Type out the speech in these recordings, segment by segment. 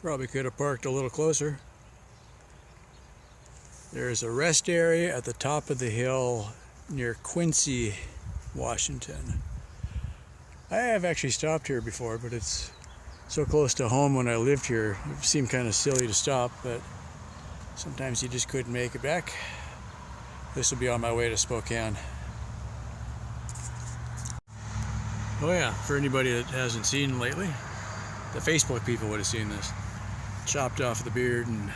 Probably could have parked a little closer. There's a rest area at the top of the hill near Quincy, Washington. I have actually stopped here before, but it's so close to home when I lived here. It seemed kind of silly to stop, but sometimes you just couldn't make it back. This will be on my way to Spokane. Oh yeah, for anybody that hasn't seen lately, the Facebook people would have seen this. Chopped off the beard and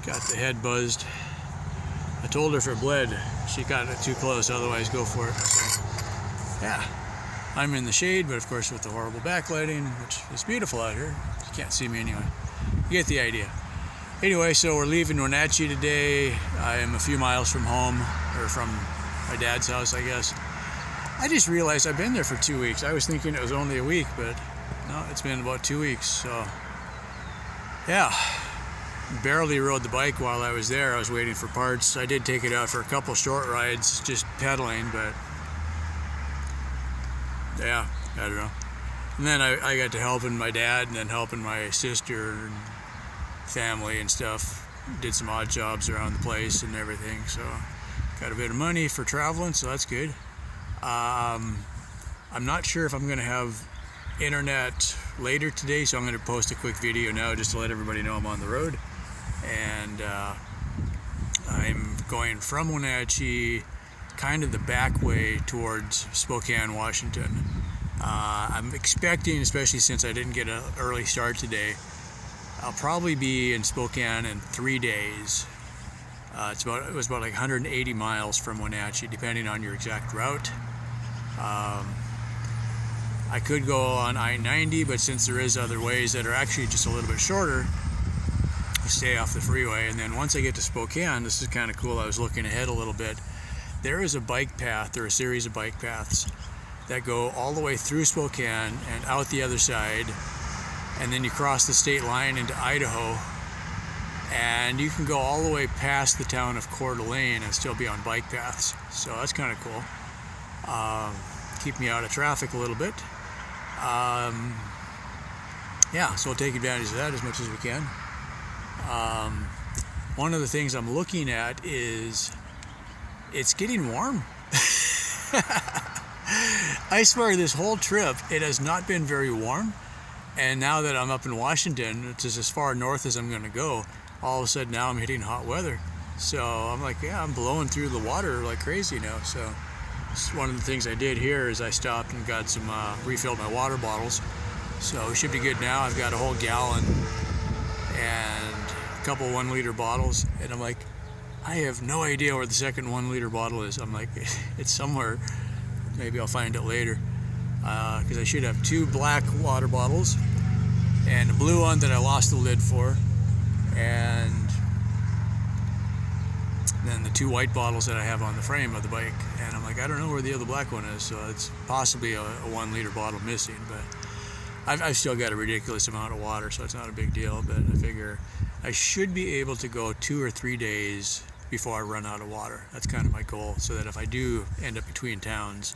got the head buzzed. I told her if it bled, she got it too close, otherwise go for it. So, yeah, I'm in the shade, but of course with the horrible backlighting, which is beautiful out here. You can't see me anyway. You get the idea. Anyway, so we're leaving Wenatchee today. I am a few miles from home, or from my dad's house, I guess. I just realized I've been there for 2 weeks. I was thinking it was only a week, but no, it's been about 2 weeks, so yeah. Barely rode the bike while I was there. I was waiting for parts. I did take it out for a couple short rides, just pedaling, but yeah, I don't know. And then I got to helping my dad and then helping my sister and family and stuff. Did some odd jobs around the place and everything, so got a bit of money for traveling, so that's good. I'm not sure if I'm going to have internet later today, so I'm going to post a quick video now just to let everybody know I'm on the road. And I'm going from Wenatchee kind of the back way towards Spokane, Washington. I'm expecting, especially since I didn't get an early start today, I'll probably be in Spokane in 3 days. It was about like 180 miles from Wenatchee, depending on your exact route. I could go on I-90, but since there is other ways that are actually just a little bit shorter, I stay off the freeway. And then once I get to Spokane, this is kind of cool. I was looking ahead a little bit. There is a bike path, or a series of bike paths that go all the way through Spokane and out the other side, and then you cross the state line into Idaho, and you can go all the way past the town of Coeur d'Alene and still be on bike paths. So that's kind of cool. Keep me out of traffic a little bit. Yeah, so we'll take advantage of that as much as we can. One of the things I'm looking at is it's getting warm. I swear this whole trip it has not been very warm, and now that I'm up in Washington, which is as far north as I'm going to go, all of a sudden now I'm hitting hot weather. So I'm like, yeah, I'm blowing through the water like crazy now. So one of the things I did here is I stopped and got some refilled my water bottles, so it should be good now. I've got a whole gallon and a couple 1 liter bottles, and I'm like, I have no idea where the second 1 liter bottle is. I'm like, it's somewhere. Maybe I'll find it later, because I should have 2 black water bottles and a blue one that I lost the lid for, and then the 2 white bottles that I have on the frame of the bike. And I'm like, I don't know where the other black one is, so it's possibly a 1 liter bottle missing, but I've still got a ridiculous amount of water, so it's not a big deal. But I figure I should be able to go 2 or 3 days before I run out of water. That's kind of my goal, so that if I do end up between towns,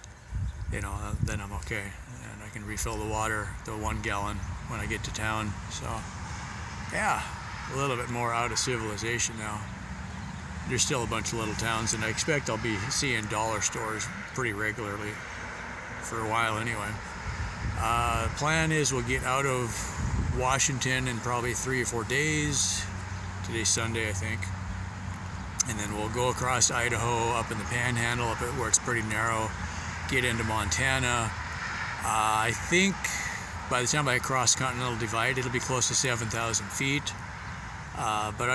you know, then I'm okay, and I can refill the water, the 1 gallon, when I get to town. So yeah, a little bit more out of civilization now. There's still a bunch of little towns, and I expect I'll be seeing dollar stores pretty regularly for a while anyway. Plan is we'll get out of Washington in probably 3 or 4 days. Today's Sunday, I think. And then we'll go across Idaho, up in the Panhandle, up at where it's pretty narrow, get into Montana. I think by the time I cross Continental Divide, it'll be close to 7,000 feet. But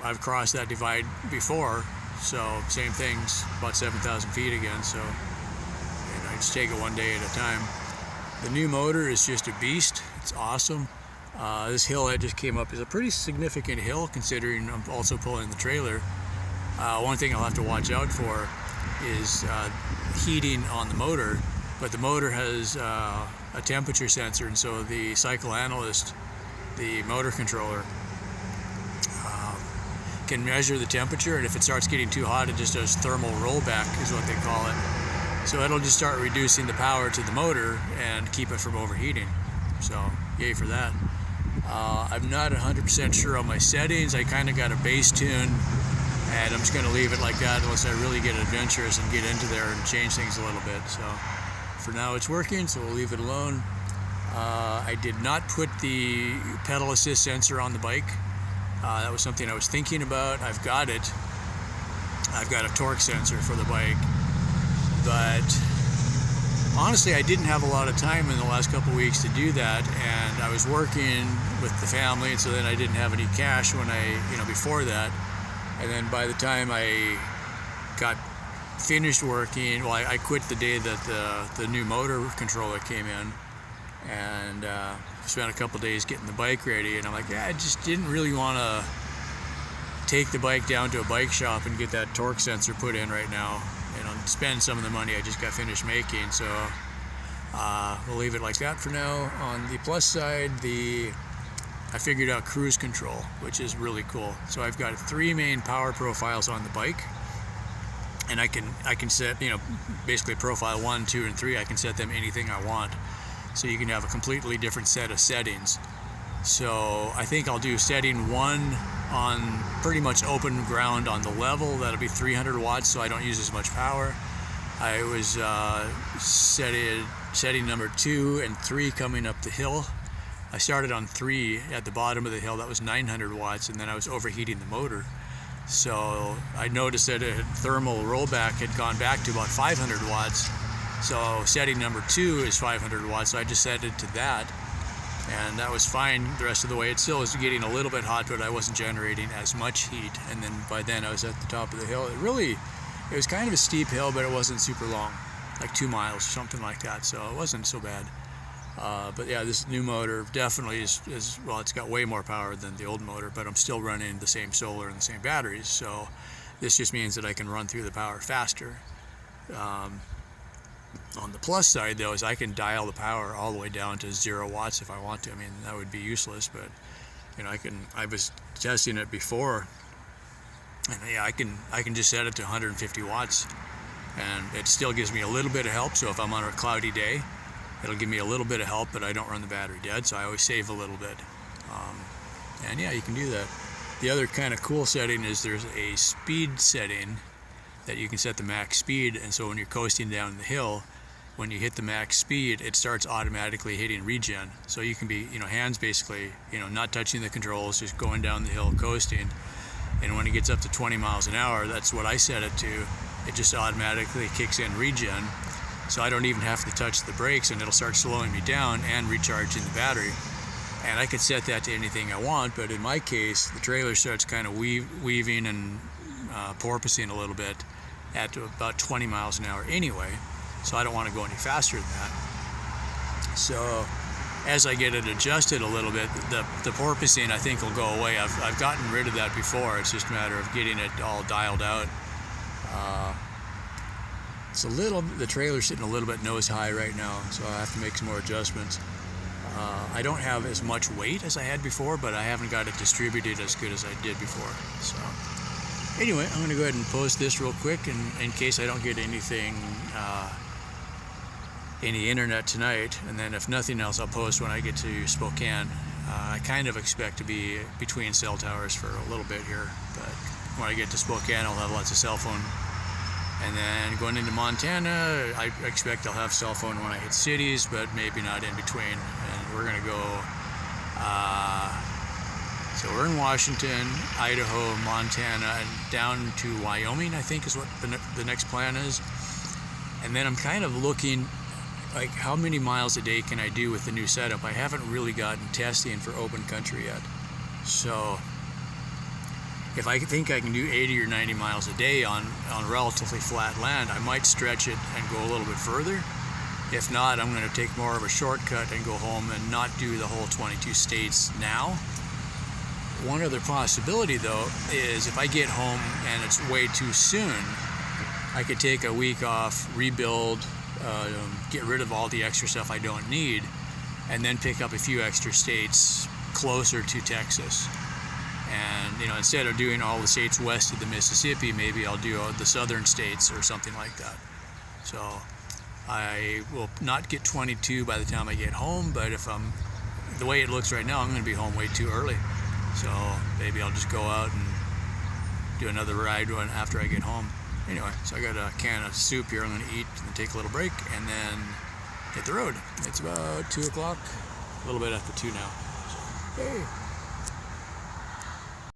I've crossed that divide before, so same thing's about 7,000 feet again. So I just take it one day at a time. The new motor is just a beast. It's awesome. This hill I just came up is a pretty significant hill, considering I'm also pulling the trailer. One thing I'll have to watch out for is heating on the motor, but the motor has a temperature sensor, and so the cycle analyst, the motor controller, can measure the temperature, and if it starts getting too hot, it just does thermal rollback is what they call it. So it'll just start reducing the power to the motor and keep it from overheating. So yay for that. I'm not 100% sure on my settings. I kind of got a bass tune, and I'm just going to leave it like that unless I really get adventurous and get into there and change things a little bit. So for now it's working, so we'll leave it alone. I did not put the pedal assist sensor on the bike. That was something I was thinking about. I've got it. I've got a torque sensor for the bike, but honestly, I didn't have a lot of time in the last couple weeks to do that, and I was working with the family, and so then I didn't have any cash when before that. And then by the time I got finished working, well, I quit the day that the new motor controller came in, and spent a couple days getting the bike ready, and I'm like, yeah, I just didn't really want to take the bike down to a bike shop and get that torque sensor put in right now, and spend some of the money I just got finished making. So we'll leave it like that for now. On the plus side, I figured out cruise control, which is really cool. So I've got 3 main power profiles on the bike, and I can set, basically profile 1, 2, and 3. I can set them anything I want, so you can have a completely different set of settings. So I think I'll do setting 1 on pretty much open ground on the level. That'll be 300 watts, so I don't use as much power. I was setting number 2 and 3 coming up the hill. I started on 3 at the bottom of the hill. That was 900 watts, and then I was overheating the motor. So I noticed that a thermal rollback had gone back to about 500 watts. So setting number 2 is 500 watts, so I just set it to that, and that was fine the rest of the way. It still was getting a little bit hot, but I wasn't generating as much heat. And then by then I was at the top of the hill. It was kind of a steep hill, but it wasn't super long, like 2 miles or something like that, so it wasn't so bad. But yeah, this new motor definitely is well, it's got way more power than the old motor, but I'm still running the same solar and the same batteries, so this just means that I can run through the power faster. On the plus side, though, is I can dial the power all the way down to 0 watts if I want to. I mean, that would be useless, but I was testing it before, and yeah, I can just set it to 150 watts, and it still gives me a little bit of help. So if I'm on a cloudy day, it'll give me a little bit of help, but I don't run the battery dead, so I always save a little bit. And yeah, you can do that. The other kind of cool setting is there's a speed setting that you can set the max speed, and so when you're coasting down the hill, when you hit the max speed, it starts automatically hitting regen. So you can be, hands basically, not touching the controls, just going down the hill coasting. And when it gets up to 20 miles an hour, that's what I set it to. It just automatically kicks in regen. So I don't even have to touch the brakes, and it'll start slowing me down and recharging the battery. And I could set that to anything I want, but in my case, the trailer starts kind of weaving and porpoising a little bit at about 20 miles an hour anyway, so I don't want to go any faster than that. So as I get it adjusted a little bit, the porpoising I think will go away. I've gotten rid of that before. It's just a matter of getting it all dialed out. The trailer's sitting a little bit nose high right now, so I have to make some more adjustments. I don't have as much weight as I had before, but I haven't got it distributed as good as I did before. So anyway, I'm going to go ahead and post this real quick, and in case I don't get anything, any internet tonight, and then if nothing else, I'll post when I get to Spokane. I kind of expect to be between cell towers for a little bit here, but when I get to Spokane, I'll have lots of cell phone. And then going into Montana, I expect I'll have cell phone when I hit cities, but maybe not in between. And we're going to go, so we're in Washington, Idaho, Montana, and down to Wyoming, I think is what the next plan is. And then I'm kind of looking, like, how many miles a day can I do with the new setup? I haven't really gotten testing for open country yet. So if I think I can do 80 or 90 miles a day on relatively flat land, I might stretch it and go a little bit further. If not, I'm going to take more of a shortcut and go home and not do the whole 22 states now. One other possibility, though, is if I get home and it's way too soon, I could take a week off, rebuild, get rid of all the extra stuff I don't need, and then pick up a few extra states closer to Texas. And instead of doing all the states west of the Mississippi, maybe I'll do the southern states or something like that. So I will not get 22 by the time I get home, but if I'm the way it looks right now, I'm going to be home way too early. So maybe I'll just go out and do another ride one after I get home. Anyway, so I got a can of soup here I'm going to eat and take a little break and then hit the road. It's about 2 o'clock, a little bit after 2 now. So, hey.